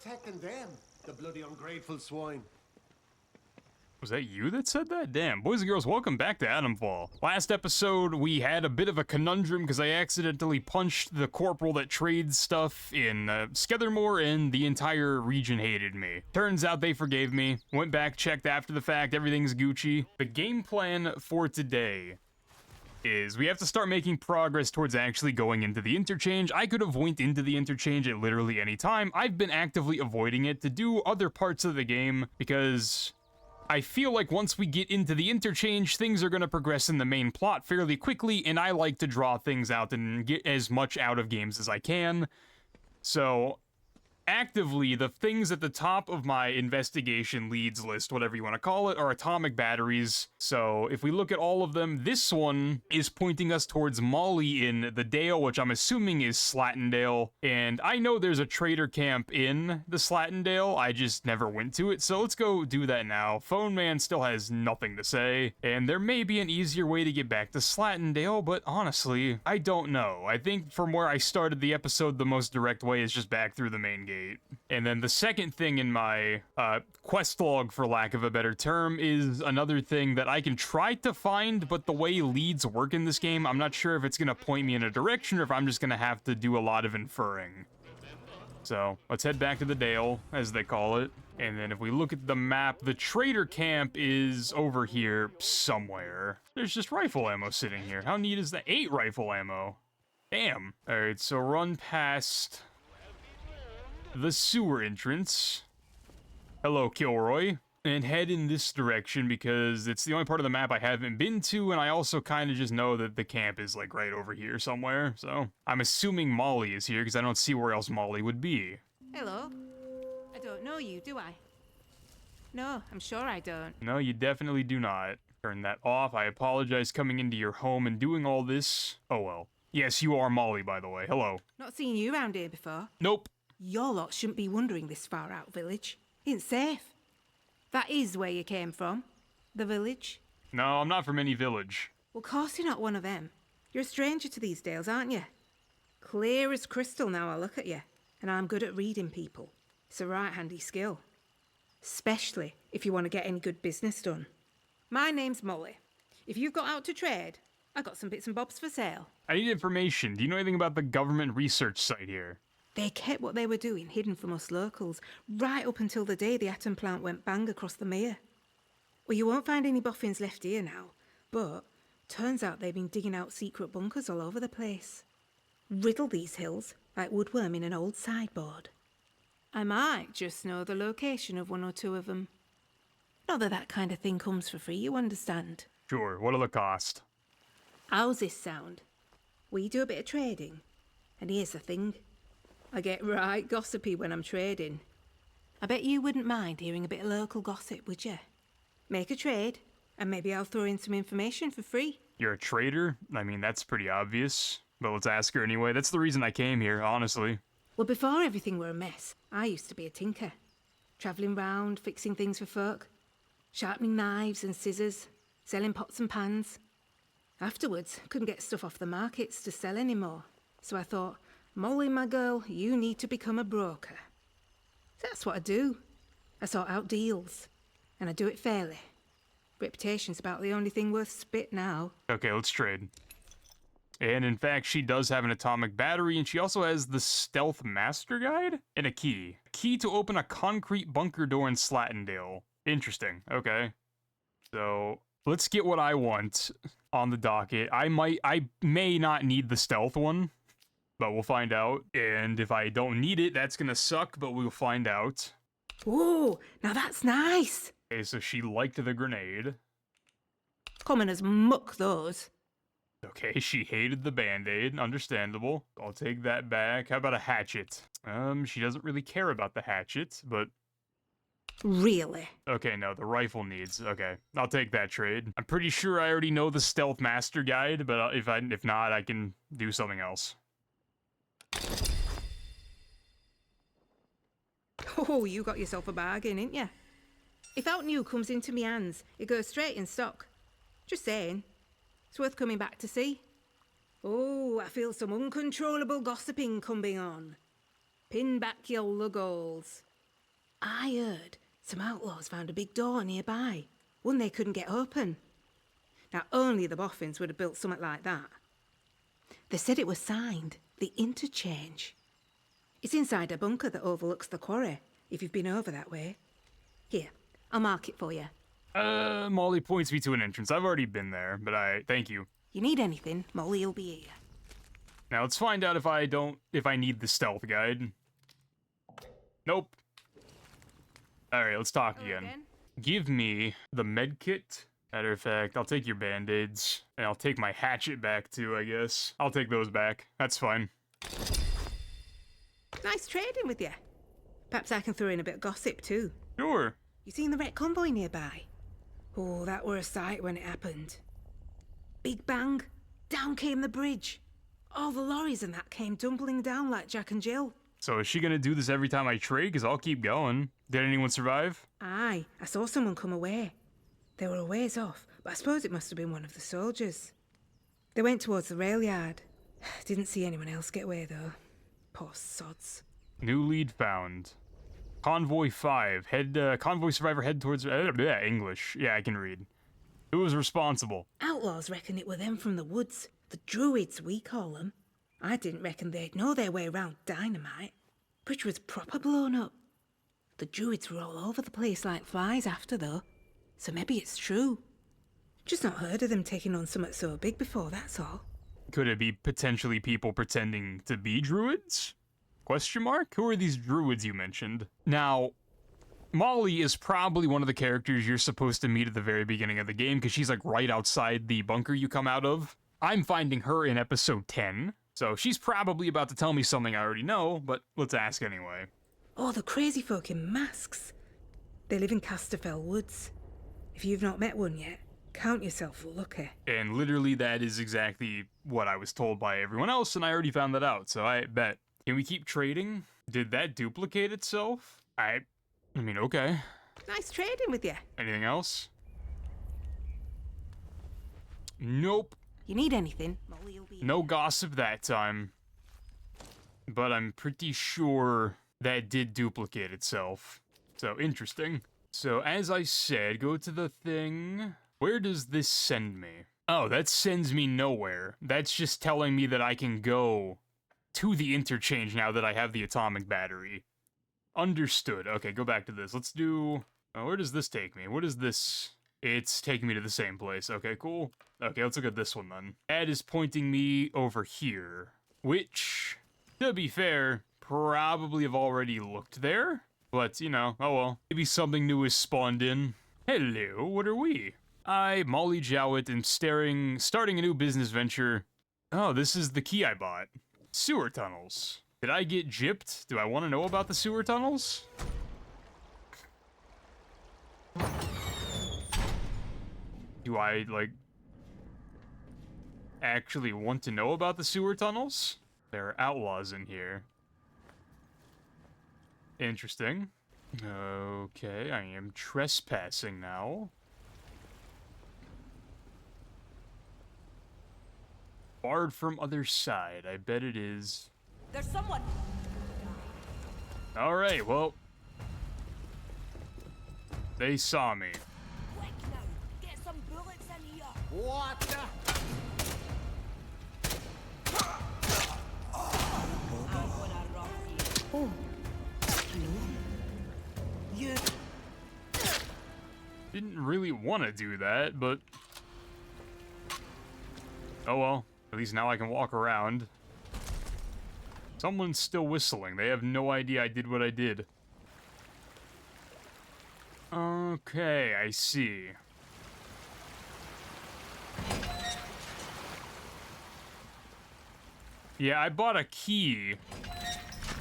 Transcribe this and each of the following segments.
protecting them, the bloody ungrateful swine. Was that you that said that? Damn. Boys and girls, welcome back to Atomfall. Last episode, we had a bit of a conundrum because I accidentally punched the corporal that trades stuff in Skethermore, and the entire region hated me. Turns out they forgave me. Went back, checked after the fact, everything's Gucci. The game plan for today is we have to start making progress towards actually going into the interchange. I could have went into the interchange at literally any time. I've been actively avoiding it to do other parts of the game because I feel like once we get into the interchange, things are going to progress in the main plot fairly quickly, and I like to draw things out and get as much out of games as I can. So, actively, the things at the top of my investigation leads list, whatever you want to call it, are atomic batteries. So, if we look at all of them, this one is pointing us towards Molly in the Dale, which I'm assuming is Slattendale. And I know there's a trader camp in the Slattendale, I just never went to it, so let's go do that now. Phone Man still has nothing to say, and there may be an easier way to get back to Slattendale, but honestly, I don't know. I think from where I started the episode, the most direct way is just back through the main gate. And then the second thing in my quest log, for lack of a better term, is another thing that I can try to find, but the way leads work in this game, I'm not sure if it's going to point me in a direction or if I'm just going to have to do a lot of inferring. So, let's head back to the Dale, as they call it. And then if we look at the map, the trader camp is over here somewhere. There's just rifle ammo sitting here. How neat is that? 8 rifle ammo. Damn. Alright, so run past the sewer entrance. Hello, Kilroy. And head in this direction because it's the only part of the map I haven't been to, and I also kind of just know that the camp is like right over here somewhere, so I'm assuming Molly is here because I don't see where else Molly would be. Hello. I don't know you, do I? No, I'm sure I don't. No, you definitely do not. Turn that off. I apologize coming into your home and doing all this. Oh well. Yes, you are Molly, by the way. Hello. Not seen you around here before. Nope. Your lot shouldn't be wandering this far out village. It's safe. That is where you came from. The village. No, I'm not from any village. Well, of course you're not one of them. You're a stranger to these dales, aren't you? Clear as crystal now I look at you. And I'm good at reading people. It's a right handy skill. Especially if you want to get any good business done. My name's Molly. If you've got out to trade, I got some bits and bobs for sale. I need information. Do you know anything about the government research site here? They kept what they were doing hidden from us locals, right up until the day the atom plant went bang across the mere. Well, you won't find any boffins left here now, but turns out they've been digging out secret bunkers all over the place. Riddle these hills like woodworm in an old sideboard. I might just know the location of one or two of them. Not that that kind of thing comes for free, you understand. Sure, what'll it cost? How's this sound? We do a bit of trading, and here's the thing. I get right gossipy when I'm trading. I bet you wouldn't mind hearing a bit of local gossip, would you? Make a trade, and maybe I'll throw in some information for free. You're a trader? I mean, that's pretty obvious. But let's ask her anyway. That's the reason I came here, honestly. Well, before everything were a mess, I used to be a tinker. Travelling round, fixing things for folk. Sharpening knives and scissors. Selling pots and pans. Afterwards, couldn't get stuff off the markets to sell anymore. So I thought, Molly, my girl, you need to become a broker. That's what I do. I sort out deals. And I do it fairly. Reputation's about the only thing worth spit now. Okay, let's trade. And in fact, she does have an atomic battery, and she also has the Stealth Master Guide and a key. A key to open a concrete bunker door in Slattendale. Interesting, okay. So, let's get what I want on the docket. I may not need the stealth one, but we'll find out. And if I don't need it, that's gonna suck, but we'll find out. Ooh, now that's nice. Okay, so she liked the grenade. Common as muck, those. Okay, she hated the Band-Aid, understandable. I'll take that back. How about a hatchet? She doesn't really care about the hatchet, but... Really? Okay, no, the rifle needs. Okay, I'll take that trade. I'm pretty sure I already know the Stealth Master Guide, but if not, I can do something else. Oh, you got yourself a bargain, ain't ya? If out new comes into me hands, it goes straight in stock. Just saying. It's worth coming back to see. Oh, I feel some uncontrollable gossiping coming on. Pin back your luggles. I heard some outlaws found a big door nearby, one they couldn't get open. Now, only the boffins would have built something like that. They said it was signed, the Interchange. It's inside a bunker that overlooks the quarry, if you've been over that way. Here, I'll mark it for you. Molly points me to an entrance. I've already been there, but thank you. You need anything, Molly'll be here. Now let's find out if I need the stealth guide. Nope. Alright, let's talk again. Give me the med kit. Matter of fact, I'll take your band-aids. And I'll take my hatchet back too, I guess. I'll take those back. That's fine. Nice trading with you. Perhaps I can throw in a bit of gossip too. Sure. You seen the wreck convoy nearby? Oh, that were a sight when it happened. Big bang, down came the bridge. All the lorries and that came tumbling down like Jack and Jill. So is she gonna do this every time I trade? Because I'll keep going. Did anyone survive? Aye, I saw someone come away. They were a ways off, but I suppose it must have been one of the soldiers. They went towards the rail yard. Didn't see anyone else get away though. Poor sods. New lead found. Convoy 5. Convoy survivor head towards... English. Yeah, I can read. Who was responsible? Outlaws reckon it were them from the woods. The druids, we call them. I didn't reckon they'd know their way around dynamite. Bridge was proper blown up. The druids were all over the place like flies after, though. So maybe it's true. Just not heard of them taking on something so big before, that's all. Could it be potentially people pretending to be druids? Question mark? Who are these druids you mentioned? Now, Molly is probably one of the characters you're supposed to meet at the very beginning of the game, because she's like right outside the bunker you come out of. I'm finding her in episode 10, so she's probably about to tell me something I already know, but let's ask anyway. Oh, the crazy folk in masks. They live in Casterfell Woods. If you've not met one yet, count yourself lucky. And literally that is exactly what I was told by everyone else, and I already found that out, so I bet. Can we keep trading? Did that duplicate itself? I mean, okay. Nice trading with you. Anything else? Nope. You need anything? Molly'll be No gossip that time. But I'm pretty sure that did duplicate itself. So, interesting. So, as I said, go to the thing. Where does this send me? Oh, that sends me nowhere. That's just telling me that I can go to the interchange now that I have the atomic battery. Understood. Okay, go back to this. Let's do... where does this take me? What is this? It's taking me to the same place. Okay, cool. Okay, let's look at this one then. Ad is pointing me over here, which, to be fair, probably have already looked there. But, you know, oh well. Maybe something new is spawned in. Hello, what are we? I, Molly Jowett, am starting a new business venture. Oh, this is the key I bought. Sewer tunnels. Did I get gypped? Do I want to know about the sewer tunnels? Do I, like, actually want to know about the sewer tunnels? There are outlaws in here. Interesting. Okay, I am trespassing now. Barred from other side. I bet it is. There's someone. Alright, well. They saw me. Quick now. Get some bullets in here. What the? I'm gonna rock you. Oh. Hello? You... Didn't really want to do that, but... oh well. At least now I can walk around. Someone's still whistling. They have no idea I did what I did. Okay, I see. Yeah, I bought a key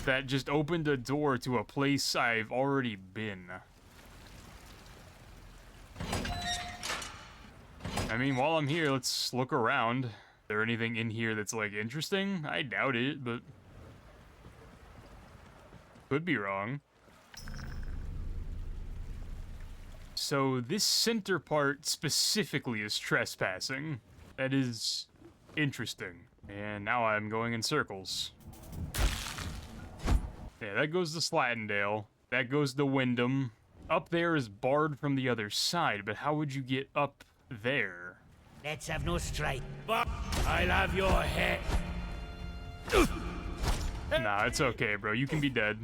that just opened a door to a place I've already been. I mean, while I'm here, let's look around. Is there anything in here that's, like, interesting? I doubt it, but... could be wrong. So, this center part specifically is trespassing. That is interesting. And now I'm going in circles. Yeah, that goes to Slattendale. That goes to Wyndham. Up there is barred from the other side, but how would you get up there? Let's have no strife. But I'll have your head. Nah, it's okay, bro. You can be dead.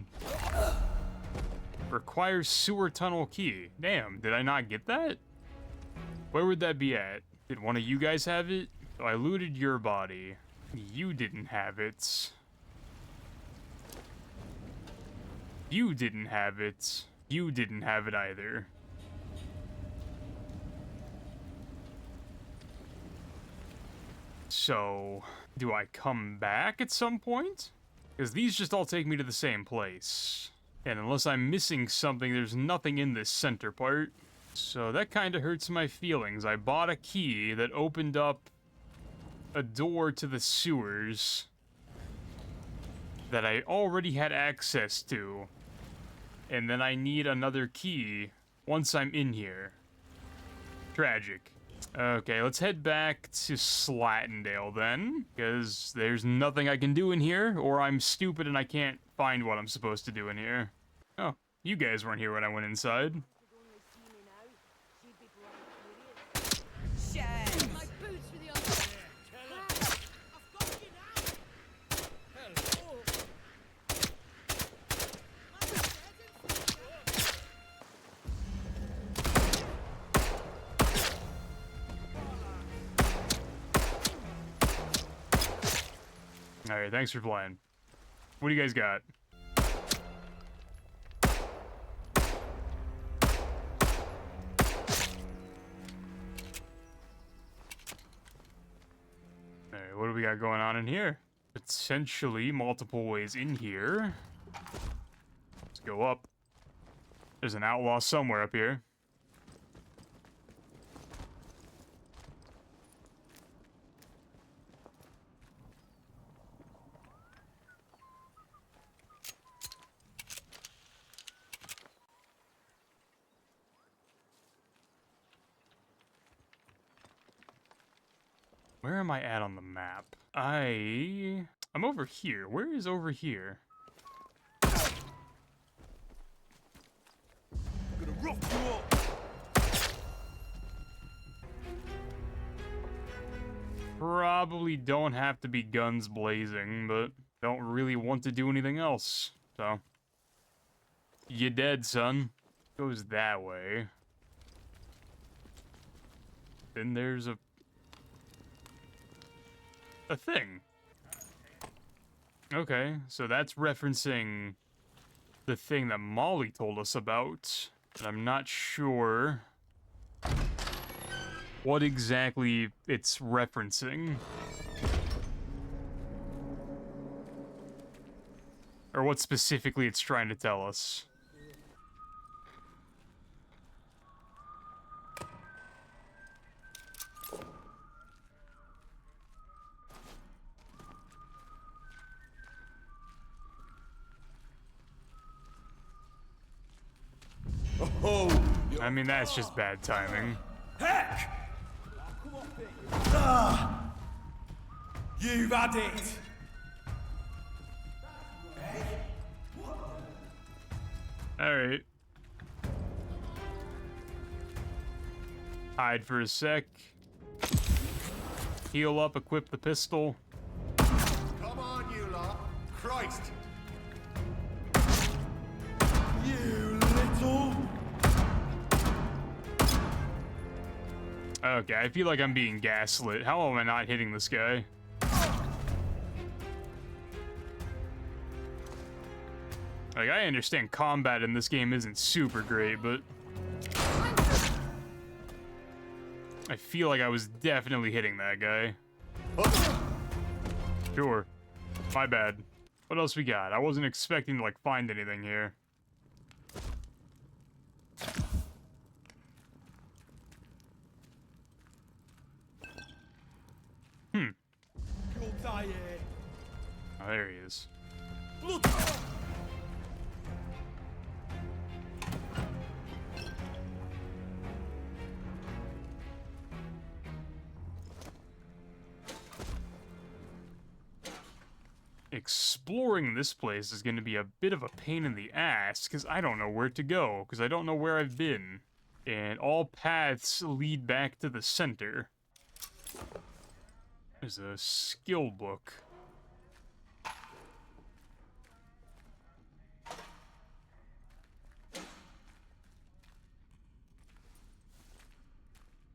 Requires sewer tunnel key. Damn, did I not get that? Where would that be at? Did one of you guys have it? So I looted your body. You didn't have it. You didn't have it. You didn't have it either. So, do I come back at some point? Because these just all take me to the same place. And unless I'm missing something, there's nothing in this center part. So that kind of hurts my feelings. I bought a key that opened up a door to the sewers that I already had access to. And then I need another key once I'm in here. Tragic. Okay, let's head back to Slattendale then, because there's nothing I can do in here, or I'm stupid and I can't find what I'm supposed to do in here. Oh, you guys weren't here when I went inside. Shit! My boots for the other. Alright, thanks for playing. What do you guys got? Alright, what do we got going on in here? Potentially multiple ways in here. Let's go up. There's an outlaw somewhere up here. Where am I at on the map? I'm over here. Where is over here? Gonna rough you up. Probably don't have to be guns blazing, but don't really want to do anything else. So, you dead, son. Goes that way. Then there's a thing. Okay, so that's referencing the thing that Molly told us about. But I'm not sure what exactly it's referencing. Or what specifically it's trying to tell us. Oh, I mean, that's just bad timing. Heck! You've had it! Alright. Hide for a sec. Heal up, equip the pistol. come on, you lot. Christ. You little... Okay, I feel like I'm being gaslit. How am I not hitting this guy? Like, I understand combat in this game isn't super great, but I feel like I was definitely hitting that guy. Sure. My bad. What else we got? I wasn't expecting to, like, find anything here. You'll die here. Oh, there he is. Blood! exploring this place is going to be a bit of a pain in the ass, because I don't know where to go, because I don't know where I've been. And all paths lead back to the center. There's a skill book.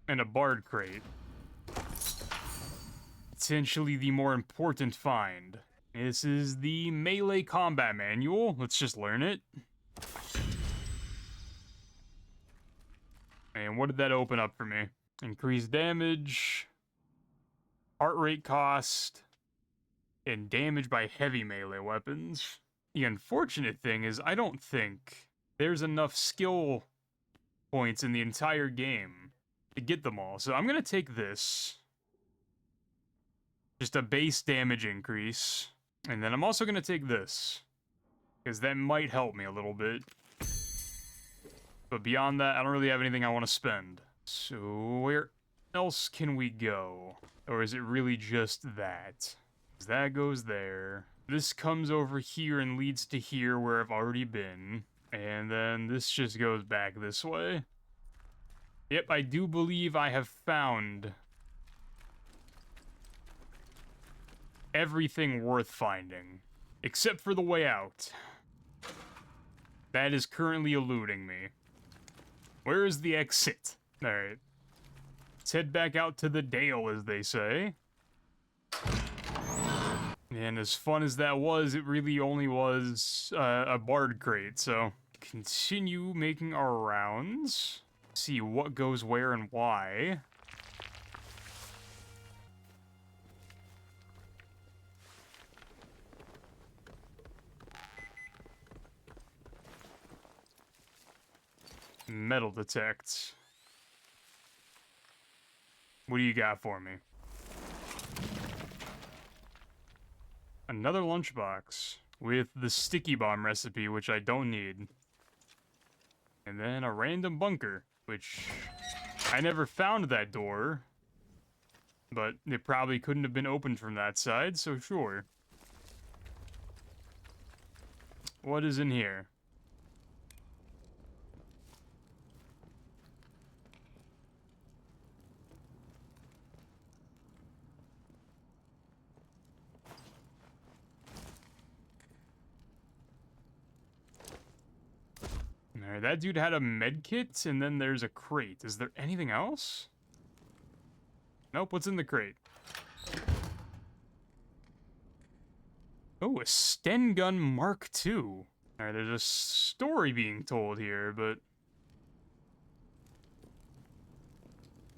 And a bard crate. Potentially the more important find. This is the melee combat manual. Let's just learn it. And what did that open up for me? Increased damage, heart rate cost, and damage by heavy melee weapons. The unfortunate thing is I don't think there's enough skill points in the entire game to get them all. So I'm gonna take this. Just a base damage increase. And then I'm also gonna take this, because that might help me a little bit. But beyond that, I don't really have anything I want to spend. So where else can we go? Or is it really just that? 'Cause that goes there. This comes over here and leads to here where I've already been. And then this just goes back this way. Yep, I do believe I have found everything worth finding. Except for the way out. That is currently eluding me. Where is the exit? Alright. Let's head back out to the Dale, as they say. And as fun as that was, it really only was a bard crate, so... Continue making our rounds. See what goes where and why. Metal detect. What do you got for me? Another lunchbox with the sticky bomb recipe, which I don't need. And then a random bunker, which I never found that door, but it probably couldn't have been opened from that side, so sure. What is in here? Alright, that dude had a med kit, and then there's a crate. Is there anything else? Nope, what's in the crate? Oh, a Sten gun Mark II. Alright, there's a story being told here, but...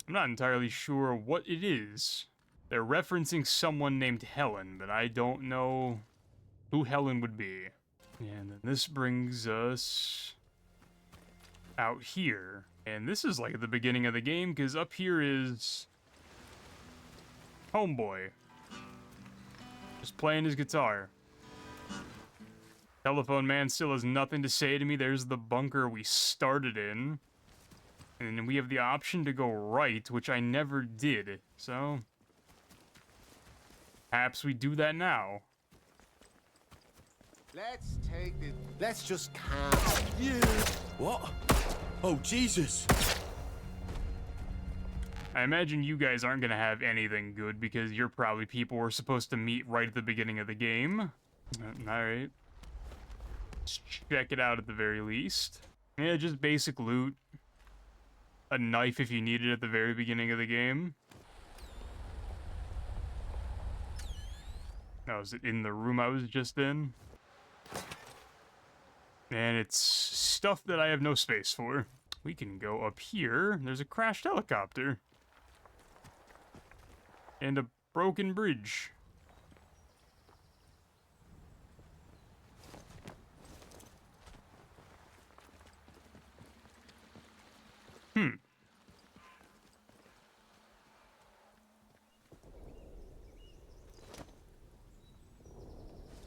I'm not entirely sure what it is. They're referencing someone named Helen, but I don't know who Helen would be. And then this brings us... out here. And this is like at the beginning of the game, because up here is... Homeboy. Just playing his guitar. Telephone man still has nothing to say to me. There's the bunker we started in. And then we have the option to go right, which I never did. So... perhaps we do that now. Let's take it. Let's just count. You. What? Oh, Jesus. I imagine you guys aren't gonna have anything good because you're probably people we're supposed to meet right at the beginning of the game. Alright. Let's check it out at the very least. Yeah, just basic loot. A knife if you need it at the very beginning of the game. Oh, is it in the room I was just in? And it's stuff that I have no space for. We can go up here. There's a crashed helicopter. And a broken bridge.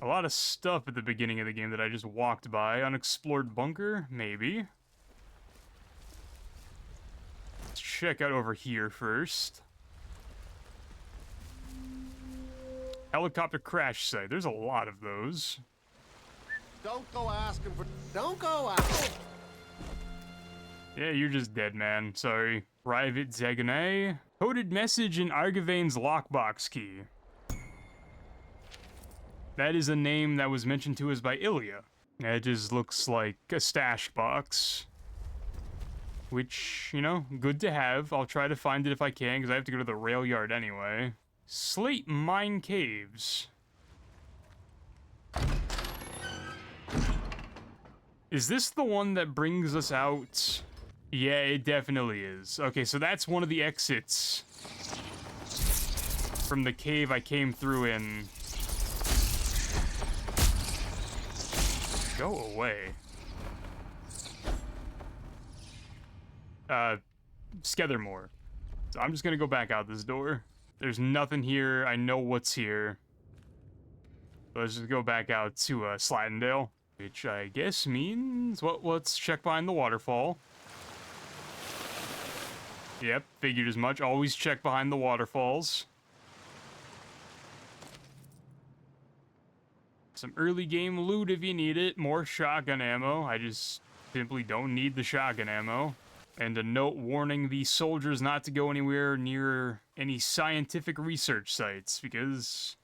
A lot of stuff at the beginning of the game that I just walked by. Unexplored bunker? Maybe. Let's check out over here first. Helicopter crash site. There's a lot of those. Don't go asking for. Don't go asking. Yeah, you're just dead, man. Sorry. Private Zaganay. Coded message in Argavane's lockbox key. That is a name that was mentioned to us by Ilya. It just looks like a stash box. Which, you know, good to have. I'll try to find it if I can, because I have to go to the rail yard anyway. Slate Mine Caves. Is this the one that brings us out? Yeah, it definitely is. Okay, so that's one of the exits from the cave I came through in. Go away. Skethermore. So I'm just gonna go back out this door. There's nothing here. I know what's here. Let's just go back out to Slattendale, which I guess means, well, let's check behind the waterfall. Yep, figured as much. Always check behind the waterfalls. Some early game loot if you need it. More shotgun ammo. I just simply don't need the shotgun ammo. And a note warning the soldiers not to go anywhere near any scientific research sites, because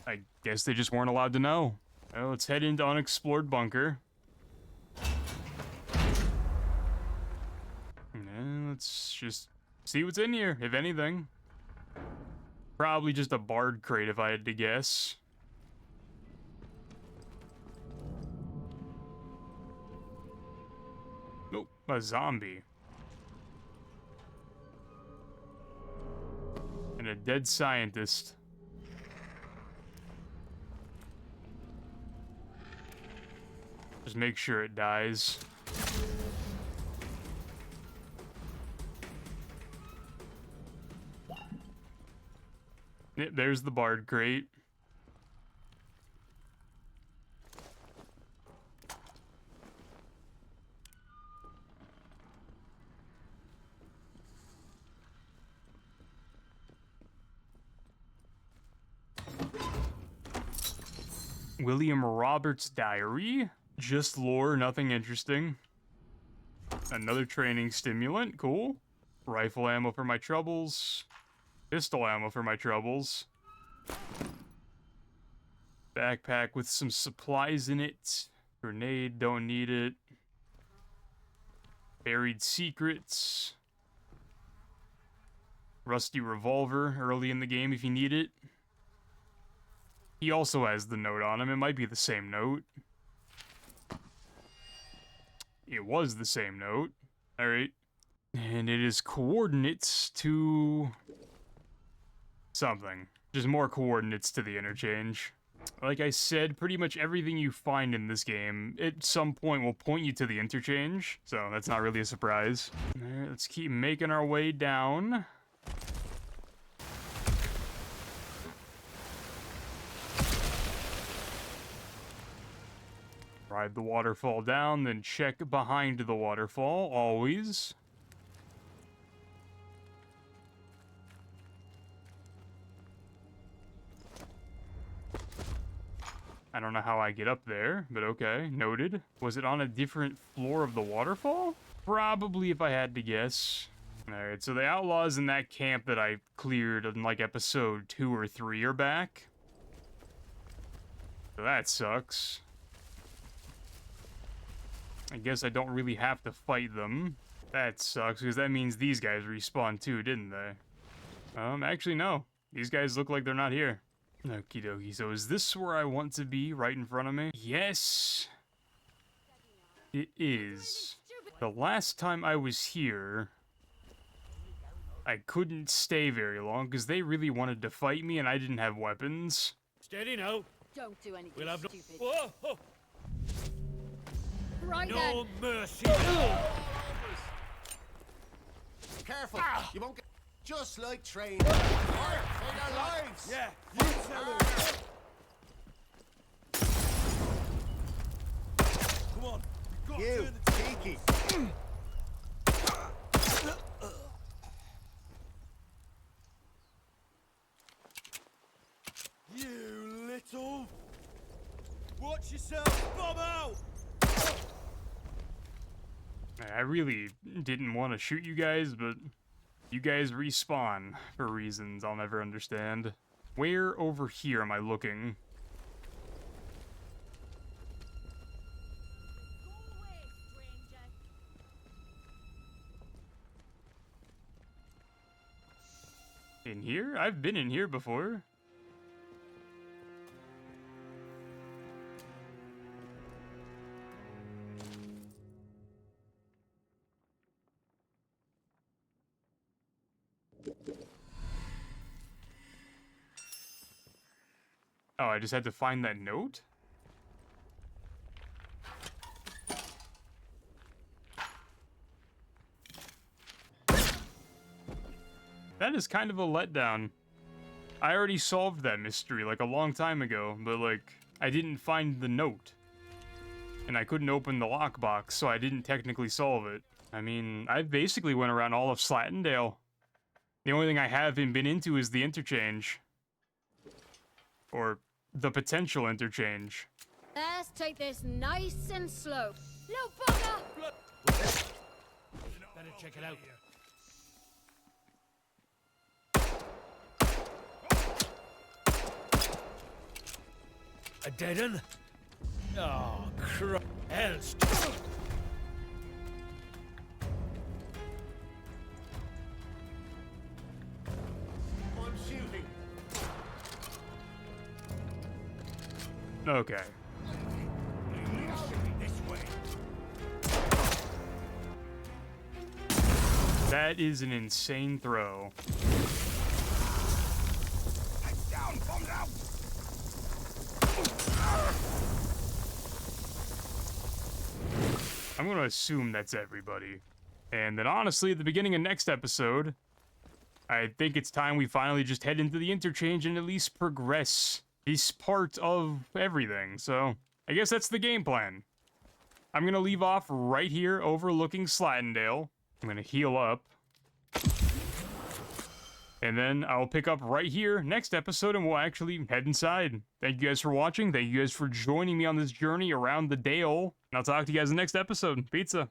I guess they just weren't allowed to know. Well, let's head into unexplored bunker. And let's just see what's in here, if anything. Probably just a bard crate if I had to guess. Nope, a zombie. And a dead scientist. Just make sure it dies. Yep, there's the bard crate. William Roberts' diary. Just lore, nothing interesting. Another training stimulant, cool. Rifle ammo for my troubles. Pistol ammo for my troubles. Backpack with some supplies in it. Grenade, don't need it. Buried secrets. Rusty revolver early in the game if you need it. He also has the note on him. It might be the same note. It was the same note. Alright. And it is coordinates to something. Just more coordinates to the interchange. Like I said, pretty much everything you find in this game at some point will point you to the interchange. So that's not really a surprise. Alright, let's keep making our way down. Ride the waterfall down, then check behind the waterfall, always. I don't know how I get up there, but okay, noted. Was it on a different floor of the waterfall? Probably, if I had to guess. Alright, so the outlaws in that camp that I cleared in like episode 2 or 3 are back. So that sucks. I guess I don't really have to fight them. That sucks, because that means these guys respawned too, didn't they? Actually no. These guys look like they're not here. Okie dokie, so is this where I want to be, right in front of me? Yes! It is. The last time I was here, I couldn't stay very long, because they really wanted to fight me and I didn't have weapons. Steady now. Don't do anything We'll have no. stupid. Whoa, whoa. Right No then. mercy. Careful. You won't get. Just like training. Fire for your lives. Yeah, you tell her. Come on. Go You, cheeky. I really didn't want to shoot you guys, but you guys respawn for reasons I'll never understand. Where over here am I looking? In here? I've been in here before. Oh, I just had to find that note? That is kind of a letdown. I already solved that mystery like a long time ago, but like, I didn't find the note. And I couldn't open the lockbox, so I didn't technically solve it. I mean, I basically went around all of Slattendale. The only thing I haven't been into is the interchange. Or the potential interchange. Let's take this nice and slow. Little bugger! Better check it out. A dead end? Oh, crap. Else. I'm shooting. Okay. This way. That is an insane throw. Heads down, bombed out. I'm gonna assume that's everybody. And then honestly, at the beginning of next episode, I think it's time we finally just head into the interchange and at least progress this part of everything. So, I guess that's the game plan. I'm gonna leave off right here overlooking Slattendale. I'm gonna heal up. And then I'll pick up right here next episode and we'll actually head inside. Thank you guys for watching. Thank you guys for joining me on this journey around the Dale. And I'll talk to you guys in the next episode. Pizza.